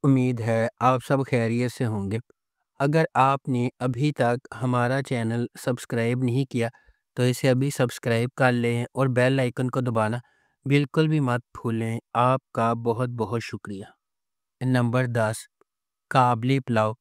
امید ہے آپ سب خیریت سے ہوں گے۔ اگر آپ نے ابھی تک ہمارا چینل سبسکرائب نہیں کیا تو اسے ابھی سبسکرائب کر لیں اور بیل آئیکن کو دبانا بالکل بھی مت بھولیں۔ آپ کا بہت بہت شکریہ۔ نمبر 10، کابلی پلاؤ۔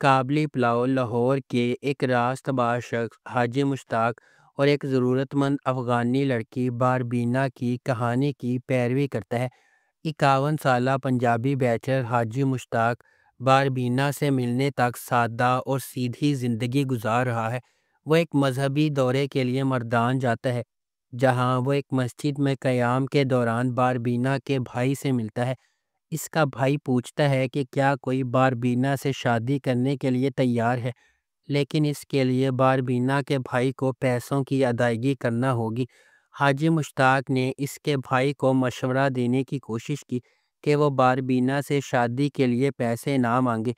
کابلی پلاؤ لاہور کے ایک راست باز شخص حاجی مشتاق اور ایک ضرورت مند افغانی لڑکی باربینا کی کہانی کی پیروی کرتا ہے۔ 51 سالہ پنجابی بیچلر حاجی مشتاق باربینا سے ملنے تک سادہ اور سیدھی زندگی گزار رہا ہے۔ وہ ایک مذہبی دورے کے لیے مردان جاتا ہے، جہاں وہ ایک مسجد میں قیام کے دوران باربینا کے بھائی سے ملتا ہے۔ اس کا بھائی پوچھتا ہے کہ کیا کوئی باربینا سے شادی کرنے کے لیے تیار ہے، لیکن اس کے لیے باربینا کے بھائی کو پیسوں کی ادائیگی کرنا ہوگی۔ حاجی مشتاق نے اس کے بھائی کو مشورہ دینے کی کوشش کی کہ وہ باربینا سے شادی کے لیے پیسے نہ مانگے۔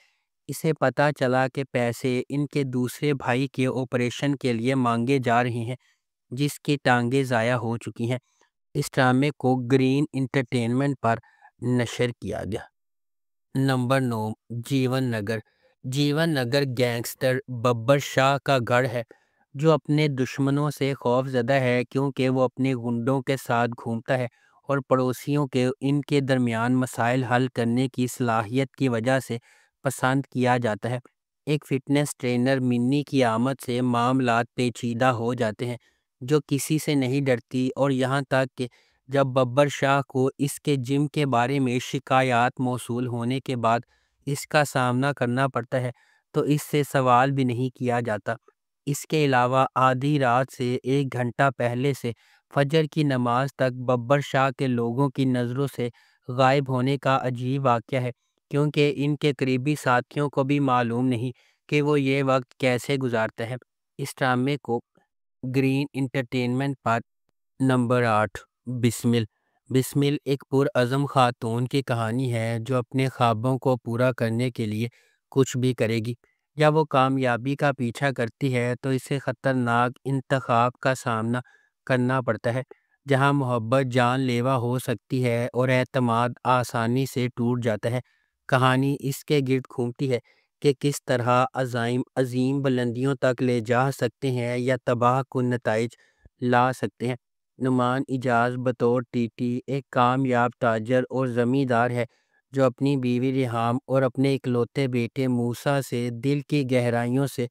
اسے پتہ چلا کہ پیسے ان کے دوسرے بھائی کے آپریشن کے لیے مانگے جا رہے ہیں، جس کی ٹانگیں ضائع ہو چکی ہیں۔ اس ڈرامے کو گرین انٹرٹینمنٹ پر نشر کیا گیا۔ نمبر 9، جیون نگر۔ جیون نگر گینگسٹر ببر شاہ کا گڑھ ہے، جو اپنے دشمنوں سے خوف زدہ ہے کیونکہ وہ اپنے گنڈوں کے ساتھ گھومتا ہے اور پڑوسیوں کے ان کے درمیان مسائل حل کرنے کی صلاحیت کی وجہ سے پسند کیا جاتا ہے۔ ایک فٹنس ٹرینر منی کی آمد سے معاملات پیچیدہ ہو جاتے ہیں، جو کسی سے نہیں ڈرتی، اور یہاں تک کہ جب ببر شاہ کو اس کے جم کے بارے میں شکایات موصول ہونے کے بعد اس کا سامنا کرنا پڑتا ہے تو اس سے سوال بھی نہیں کیا جاتا۔ اس کے علاوہ آدھی رات سے 1 گھنٹہ پہلے سے فجر کی نماز تک ببر شاہ کے لوگوں کی نظروں سے غائب ہونے کا عجیب واقعہ ہے، کیونکہ ان کے قریبی ساتھیوں کو بھی معلوم نہیں کہ وہ یہ وقت کیسے گزارتا ہے۔ اس ڈرامے کو گرین انٹرٹینمنٹ پر نمبر 8، بسمل۔ بسمل ایک پرعزم خاتون کی کہانی ہے جو اپنے خوابوں کو پورا کرنے کے لیے کچھ بھی کرے گی۔ جب وہ کامیابی کا پیچھا کرتی ہے تو اسے خطرناک انتخاب کا سامنا کرنا پڑتا ہے، جہاں محبت جان لیوا ہو سکتی ہے اور اعتماد آسانی سے ٹوٹ جاتا ہے۔ کہانی اس کے گرد گھومتی ہے کہ کس طرح عزائم عظیم بلندیوں تک لے جا سکتے ہیں یا تباہ کن نتائج لا سکتے ہیں۔ نعمان اجاز بطور ٹی ٹی ایک کامیاب تاجر اور زمیندار ہے جو اپنی بیوی ریحام اور اپنے اکلوتے بیٹے موسیٰ سے دل کی گہرائیوں سے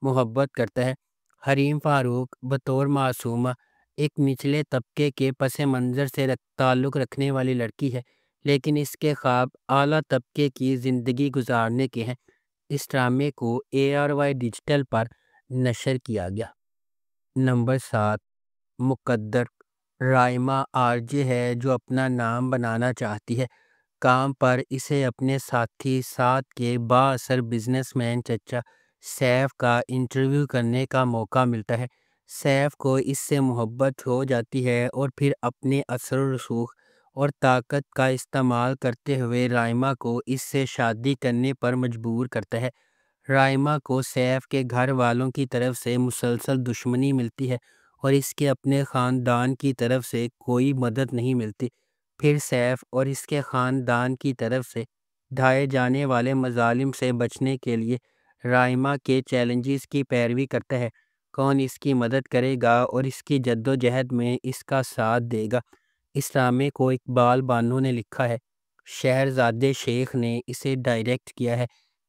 محبت کرتا ہے۔ حریم فاروق بطور معصومہ ایک نچلے طبقے کے پس منظر سے تعلق رکھنے والی لڑکی ہے، لیکن اس کے خواب اعلیٰ طبقے کی زندگی گزارنے کے ہیں۔ اس ڈرامے کو ARY ڈیجیٹل پر نشر کیا گیا۔ نمبر 7، مقدر۔ رائمہ RJ ہے جو اپنا نام بنانا چاہتی ہے۔ کام پر اسے اپنے ساتھی ساتھ کے بااثر بزنس مین چچا سیف کا انٹرویو کرنے کا موقع ملتا ہے۔ سیف کو اس سے محبت ہو جاتی ہے اور پھر اپنے اثر و رسوخ اور طاقت کا استعمال کرتے ہوئے رائمہ کو اس سے شادی کرنے پر مجبور کرتا ہے۔ رائمہ کو سیف کے گھر والوں کی طرف سے مسلسل دشمنی ملتی ہے اور اس کے اپنے خاندان کی طرف سے کوئی مدد نہیں ملتی۔ پھر سیف اور اس کے خاندان کی طرف سے ڈھائے جانے والے مظالم سے بچنے کے لیے رائمہ کے چیلنجز کی پیروی کرتا ہے۔ کون اس کی مدد کرے گا اور اس کی جدوجہد میں اس کا ساتھ دے گا؟ اس ڈرامے کو اقبال بانو نے لکھا ہے، شہرزاد شیخ نے اسے ڈائریکٹ کیا ہے۔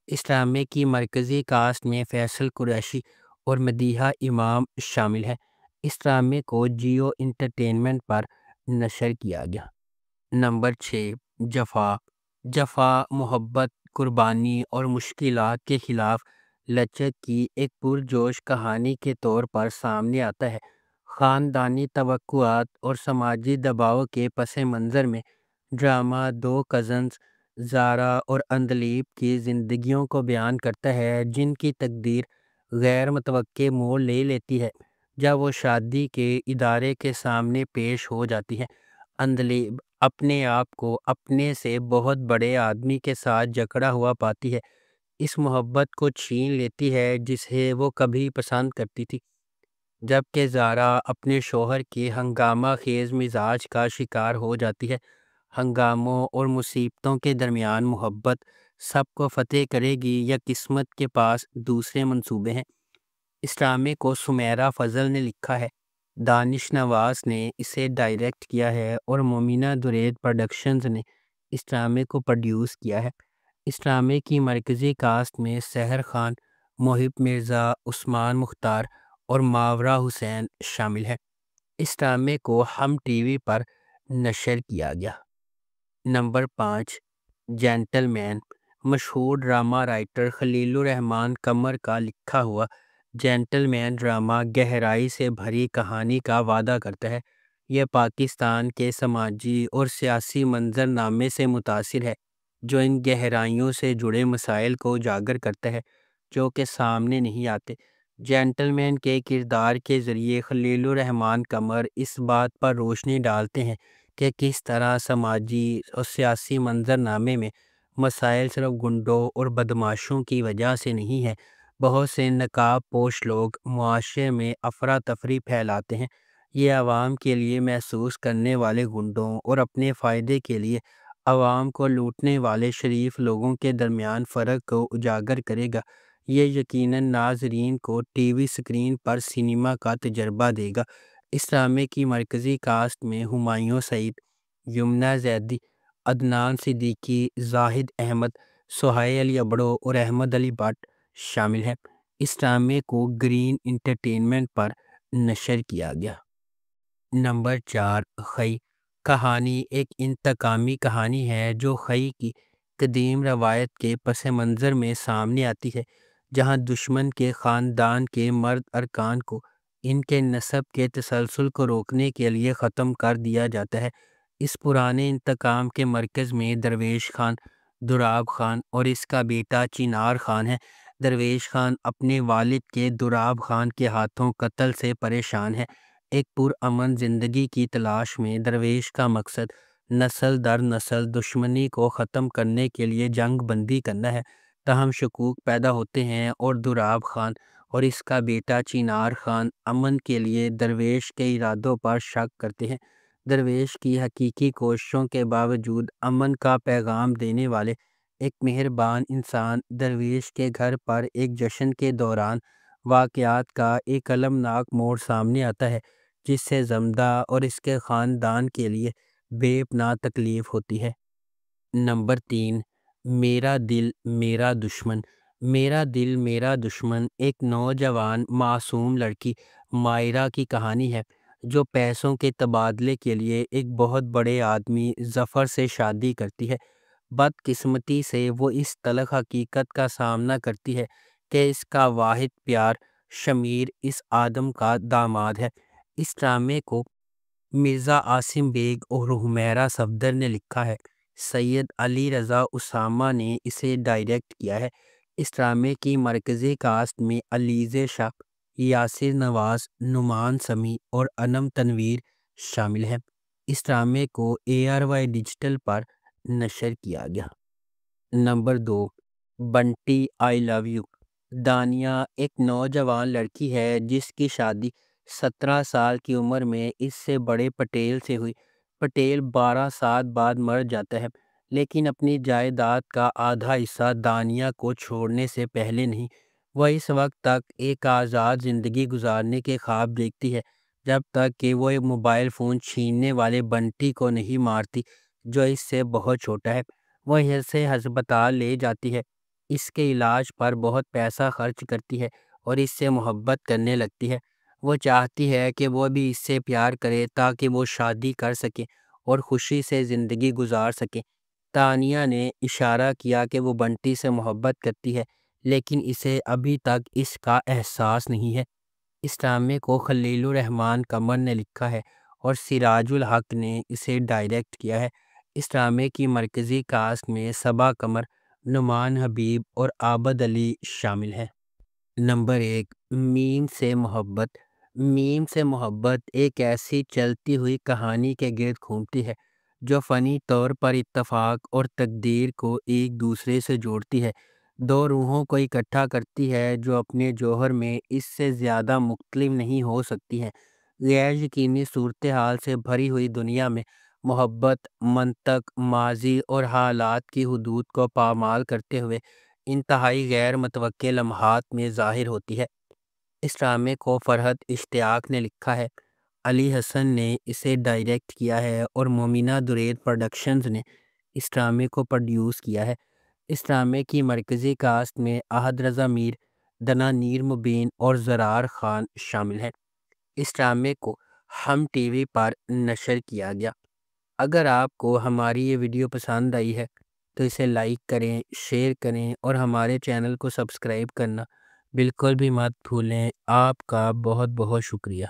اس ڈرامے کی مرکزی کاسٹ میں فیصل قریشی اور مدیحہ امام شامل ہیں۔ اس ڈرامے کو جیو انٹرٹینمنٹ پر نشر کیا گیا۔ نمبر 6، جفا۔ جفا محبت، قربانی اور مشکلات کے خلاف لچک کی ایک پرجوش کہانی کے طور پر سامنے آتا ہے۔ خاندانی توقعات اور سماجی دباؤ کے پس منظر میں ڈرامہ دو کزنز زارا اور اندلیب کی زندگیوں کو بیان کرتا ہے، جن کی تقدیر غیر متوقع موڑ لے لیتی ہے جب وہ شادی کے ادارے کے سامنے پیش ہو جاتی ہے۔ اندلیب اپنے آپ کو اپنے سے بہت بڑے آدمی کے ساتھ جکڑا ہوا پاتی ہے، اس محبت کو چھین لیتی ہے جسے وہ کبھی پسند کرتی تھی، جبکہ زارا اپنے شوہر کے ہنگامہ خیز مزاج کا شکار ہو جاتی ہے۔ ہنگاموں اور مصیبتوں کے درمیان محبت سب کو فتح کرے گی یا قسمت کے پاس دوسرے منصوبے ہیں؟ اس ڈرامے کو سمیرہ فضل نے لکھا ہے، دانش نواز نے اسے ڈائریکٹ کیا ہے اور مومنہ درید پروڈکشنز نے اس ڈرامے کو پروڈیوس کیا ہے۔ اس ڈرامے کی مرکزی کاسٹ میں سحر خان، محب مرزا، عثمان مختار اور ماورا حسین شامل ہیں۔ اس ڈرامے کو ہم ٹی وی پر نشر کیا گیا۔ نمبر 5، جینٹل مین۔ مشہور ڈرامہ رائٹر خلیل الرحمن قمر کا لکھا ہوا جینٹل مین ڈرامہ گہرائی سے بھری کہانی کا وعدہ کرتا ہے۔ یہ پاکستان کے سماجی اور سیاسی منظرنامے سے متاثر ہے، جو ان گہرائیوں سے جڑے مسائل کو اجاگر کرتا ہے جو کہ سامنے نہیں آتے۔ جینٹل مین کے کردار کے ذریعے خلیل الرحمن قمر اس بات پر روشنی ڈالتے ہیں کہ کس طرح سماجی اور سیاسی منظرنامے میں مسائل صرف گنڈوں اور بدماشوں کی وجہ سے نہیں ہیں۔ بہت سے نقاب پوش لوگ معاشرے میں افراتفری پھیلاتے ہیں۔ یہ عوام کے لیے محسوس کرنے والے گنڈوں اور اپنے فائدے کے لیے عوام کو لوٹنے والے شریف لوگوں کے درمیان فرق کو اجاگر کرے گا۔ یہ یقیناً ناظرین کو ٹی وی اسکرین پر سنیما کا تجربہ دے گا۔ اس ڈرامے کی مرکزی کاسٹ میں ہمایوں سعید، یمنہ زیدی، عدنان صدیقی، زاہد احمد، سہیل علی ابڑو اور احمد علی بٹ شامل ہیں۔ اس ڈرامے کو گرین انٹرٹینمنٹ پر نشر کیا گیا۔ نمبر 4، خئی۔ کہانی ایک انتقامی کہانی ہے جو خئی کی قدیم روایت کے پس منظر میں سامنے آتی ہے، جہاں دشمن کے خاندان کے مرد ارکان کو ان کے نسب کے تسلسل کو روکنے کے لیے ختم کر دیا جاتا ہے۔ اس پرانے انتقام کے مرکز میں درویش خان، دراب خان اور اس کا بیٹا چنار خان ہے۔ درویش خان اپنے والد کے دراب خان کے ہاتھوں قتل سے پریشان ہے۔ ایک پرامن زندگی کی تلاش میں درویش کا مقصد نسل در نسل دشمنی کو ختم کرنے کے لیے جنگ بندی کرنا ہے۔ تاہم شکوک پیدا ہوتے ہیں اور دراب خان اور اس کا بیٹا چنار خان امن کے لیے درویش کے ارادوں پر شک کرتے ہیں۔ درویش کی حقیقی کوششوں کے باوجود امن کا پیغام دینے والے ایک مہربان انسان درویش کے گھر پر ایک جشن کے دوران واقعات کا ایک المناک موڑ سامنے آتا ہے، جس سے زمدہ اور اس کے خاندان کے لیے بے پناہ تکلیف ہوتی ہے۔ نمبر 3، میرا دل میرا دشمن۔ میرا دل میرا دشمن ایک نوجوان معصوم لڑکی مائرہ کی کہانی ہے، جو پیسوں کے تبادلے کے لیے ایک بہت بڑے آدمی ظفر سے شادی کرتی ہے۔ بدقسمتی سے وہ اس تلخ حقیقت کا سامنا کرتی ہے کہ اس کا واحد پیار شمیر اس آدم کا داماد ہے۔ اس ڈرامے کو مرزا عاصم بیگ اور حمیرہ صفدر نے لکھا ہے۔ سید علی رضا اسامہ نے اسے ڈائریکٹ کیا ہے۔ اس ڈرامے کی مرکزی کاسٹ میں علیزے شاہ، یاسر نواز، نعمان سمیع اور انم تنویر شامل ہیں۔ اس ڈرامے کو ARY ڈیجیٹل پر نشر کیا گیا۔ نمبر 2، Bunty I love you. Dania ایک نوجوان لڑکی ہے جس کی شادی 17 سال کی عمر میں اس سے بڑے پٹیل سے ہوئی۔ پٹیل 12 سال بعد مر جاتا ہے، لیکن اپنی جائیداد کا آدھا حصہ دانیہ کو چھوڑنے سے پہلے نہیں۔ وہ اس وقت تک ایک آزاد زندگی گزارنے کے خواب دیکھتی ہے جب تک کہ وہ ایک موبائل فون چھیننے والے بنٹی کو نہیں مارتی، جو اس سے بہت چھوٹا ہے۔ وہ اسے ہسپتال لے جاتی ہے، اس کے علاج پر بہت پیسہ خرچ کرتی ہے اور اس سے محبت کرنے لگتی ہے۔ وہ چاہتی ہے کہ وہ بھی اس سے پیار کرے تاکہ وہ شادی کر سکے اور خوشی سے زندگی گزار سکے۔ تانیہ نے اشارہ کیا کہ وہ بنٹی سے محبت کرتی ہے، لیکن اسے ابھی تک اس کا احساس نہیں ہے۔ اس ڈرامے کو خلیل الرحمن قمر نے لکھا ہے اور سراج الحق نے اسے ڈائریکٹ کیا ہے۔ اس ڈرامے کی مرکزی کاسٹ میں صبا قمر، نعمان حبیب اور عابد علی شامل ہیں۔ نمبر 1، میم سے محبت۔ میم سے محبت ایک ایسی چلتی ہوئی کہانی کے گرد گھومتی ہے جو فنی طور پر اتفاق اور تقدیر کو ایک دوسرے سے جوڑتی ہے، دو روحوں کو اکٹھا کرتی ہے جو اپنے جوہر میں اس سے زیادہ مختلف نہیں ہو سکتی ہیں۔ غیر یقینی صورتحال سے بھری ہوئی دنیا میں محبت، منطق، ماضی اور حالات کی حدود کو پامال کرتے ہوئے انتہائی غیر متوقع لمحات میں ظاہر ہوتی ہے۔ اس ڈرامے کو فرحت اشتیاق نے لکھا ہے، علی حسن نے اسے ڈائریکٹ کیا ہے اور مومنہ درید پروڈکشنز نے اس ڈرامے کو پروڈیوس کیا ہے۔ اس ڈرامے کی مرکزی کاسٹ میں احد رضا میر، دنانیر مبین اور زرار خان شامل ہیں۔ اس ڈرامے کو ہم ٹی وی پر نشر کیا گیا۔ اگر آپ کو ہماری یہ ویڈیو پسند آئی ہے تو اسے لائک کریں، شیئر کریں اور ہمارے چینل کو سبسکرائب کرنا بالکل بھی مت بھولیں۔ آپ کا بہت بہت شکریہ۔